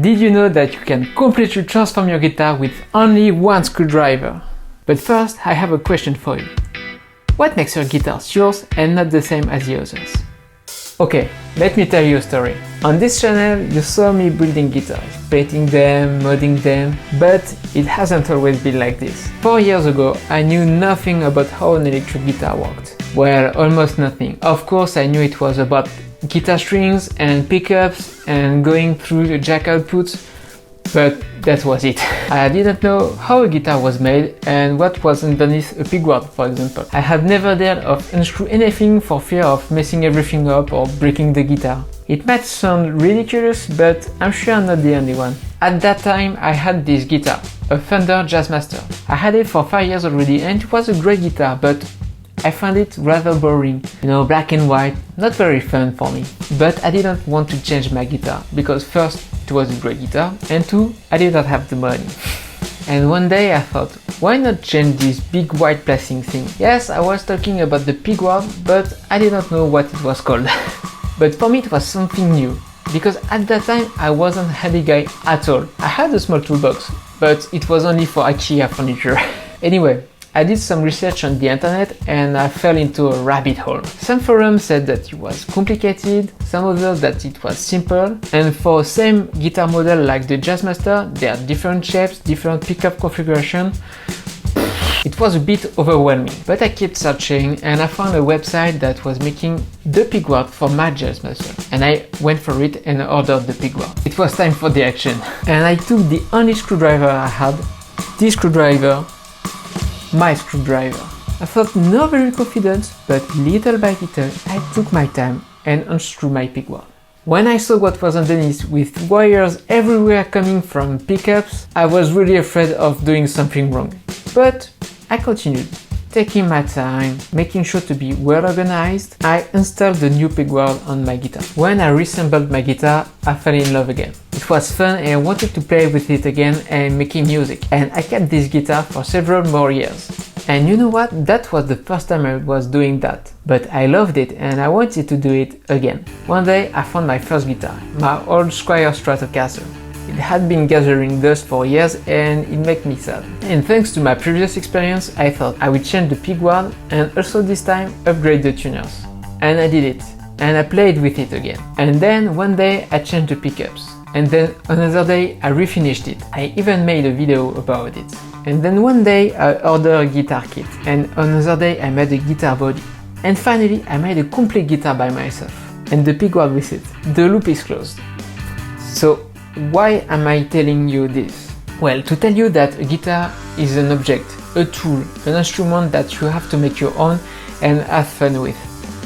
Did you know that you can completely transform your guitar with only one screwdriver? But first, I have a question for you. What makes your guitars yours and not the same as the others? Okay, let me tell you a story. On this channel, you saw me building guitars, painting them, modding them, but it hasn't always been like this. 4 years ago, I knew nothing about how an electric guitar worked. Well, almost nothing. Of course, I knew it was about guitar strings and pickups and going through the jack outputs, but that was it. I didn't know how a guitar was made and what was underneath a pickguard, for example. I had never dared of unscrew anything for fear of messing everything up or breaking the guitar. It might sound ridiculous, but I'm sure I'm not the only one. At that time, I had this guitar, a Fender Jazzmaster. I had it for 5 years already and it was a great guitar, but I found it rather boring, black and white, not very fun for me. But I didn't want to change my guitar, because first, it was a great guitar, and two, I didn't have the money. And one day I thought, why not change this big white plastic thing? Yes, I was talking about the pickguard, but I didn't know what it was called. But for me it was something new, because at that time I wasn't a handy guy at all. I had a small toolbox, but it was only for IKEA furniture. Anyway, I did some research on the internet and I fell into a rabbit hole. Some forums said that it was complicated, some others that it was simple, and for the same guitar model like the Jazzmaster, there are different shapes, different pickup configuration. It was a bit overwhelming, but I kept searching and I found a website that was making the pickguard for my Jazzmaster, and I went for it and ordered the pickguard. It was time for the action, and I took the only screwdriver I had, this screwdriver, my screwdriver. I felt not very confident, but little by little I took my time and unscrewed my pickguard. When I saw what was underneath with wires everywhere coming from pickups, I was really afraid of doing something wrong. But I continued, taking my time, making sure to be well organized. I installed the new pickguard on my guitar. When I reassembled my guitar, I fell in love again. It was fun and I wanted to play with it again and making music. And I kept this guitar for several more years. And you know what? That was the first time I was doing that. But I loved it and I wanted to do it again. One day I found my first guitar, my old Squier Stratocaster. It had been gathering dust for years and it made me sad. And thanks to my previous experience, I thought I would change the pickguard and also this time upgrade the tuners. And I did it. And I played with it again. And then one day I changed the pickups. And then another day I refinished it. I even made a video about it. And then one day I ordered a guitar kit. And another day I made a guitar body. And finally I made a complete guitar by myself. And the pickguard with it. The loop is closed. So why am I telling you this? Well, to tell you that a guitar is an object, a tool, an instrument that you have to make your own and have fun with.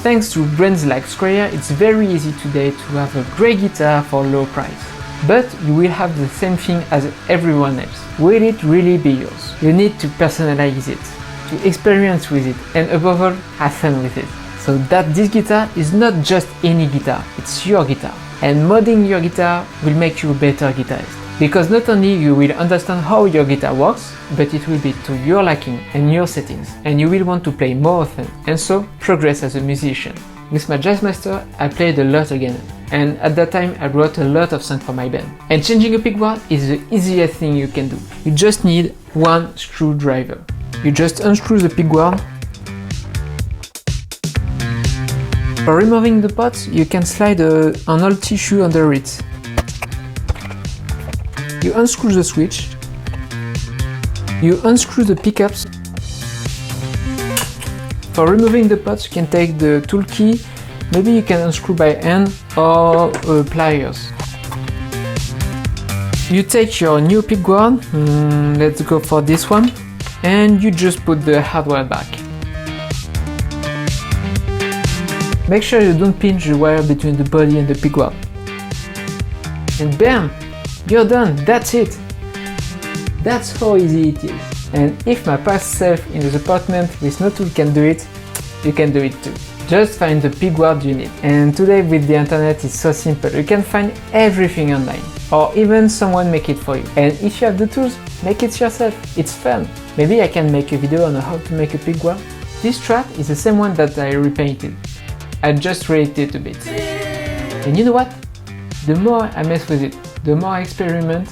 Thanks to brands like Squier, it's very easy today to have a great guitar for low price. But you will have the same thing as everyone else. Will it really be yours? You need to personalize it, to experience with it, and above all, have fun with it. So that this guitar is not just any guitar, it's your guitar. And modding your guitar will make you a better guitarist. Because not only you will understand how your guitar works, but it will be to your liking and your settings. And you will want to play more often, and so progress as a musician. With my Jazzmaster, I played a lot again. And at that time, I wrote a lot of songs for my band. And changing a pickguard is the easiest thing you can do. You just need one screwdriver. You just unscrew the pickguard. For removing the pots, you can slide an old tissue under it. You unscrew the switch. You unscrew the pickups. For removing the pots, you can take the tool key. Maybe you can unscrew by hand or pliers. You take your new pickguard, let's go for this one, and you just put the hardware back. Make sure you don't pinch the wire between the body and the pickguard. And bam! You're done! That's it! That's how easy it is. And if my past self in the apartment with no tool can do it, you can do it too. Just find the pickguard you need. And today with the internet it's so simple. You can find everything online. Or even someone make it for you. And if you have the tools, make it yourself. It's fun. Maybe I can make a video on how to make a pickguard. This Strat is the same one that I repainted. I just raised it a bit. And you know what? The more I mess with it, the more I experiment,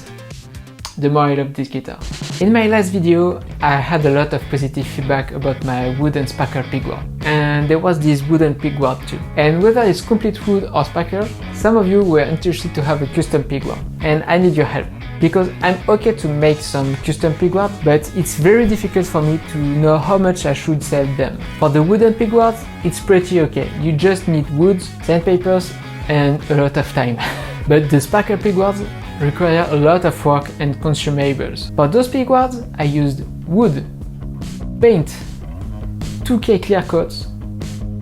the more I love this guitar. In my last video, I had a lot of positive feedback about my wooden sparkle pickguard, and there was this wooden pickguard too. And whether it's complete wood or sparkle, some of you were interested to have a custom pickguard, and I need your help. Because I'm okay to make some custom pickguard, but it's very difficult for me to know how much I should sell them. For the wooden pickguards, it's pretty okay. You just need wood, sandpapers, and a lot of time. But the sparkle pickguards require a lot of work and consumables. For those pickguards, I used wood, paint, 2K clear coats,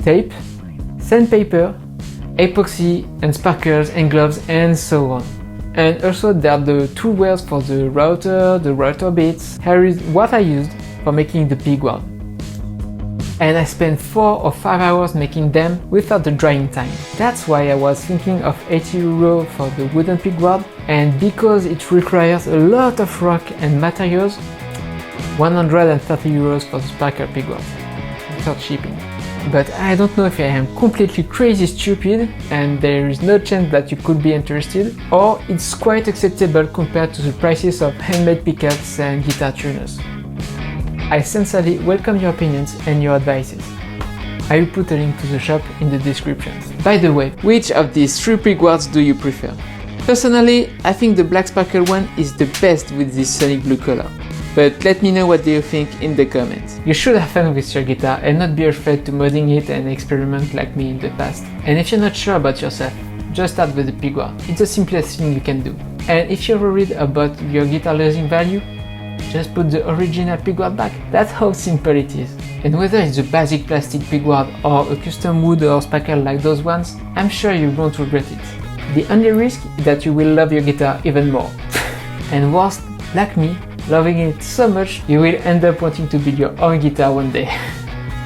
tape, sandpaper, epoxy and sparkles and gloves and so on. And also there are the two wheels for the router bits. Here is what I used for making the pickguard. And I spent 4 or 5 hours making them without the drying time. That's why I was thinking of 80 € for the wooden pickguard, and because it requires a lot of rock and materials, 130 € for the sparkle pickguard, without shipping. But I don't know if I am completely crazy stupid and there is no chance that you could be interested, or it's quite acceptable compared to the prices of handmade pickups and guitar tuners. I sincerely welcome your opinions and your advices. I will put a link to the shop in the description. By the way, which of these 3 pickguards do you prefer? Personally, I think the black sparkle one is the best with this sonic blue color. But let me know what do you think in the comments. You should have fun with your guitar and not be afraid to modding it and experiment like me in the past. And if you're not sure about yourself, just start with the pickguard. It's the simplest thing you can do. And if you're worried about your guitar losing value, just put the original pickguard back. That's how simple it is. And whether it's a basic plastic pickguard or a custom wood or sparkle like those ones, I'm sure you won't regret it. The only risk is that you will love your guitar even more. And worst, like me, loving it so much, you will end up wanting to build your own guitar one day.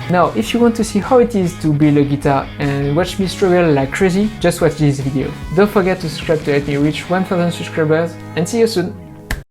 Now, if you want to see how it is to build a guitar and watch me struggle like crazy, just watch this video. Don't forget to subscribe to help me reach 1000 subscribers, and see you soon!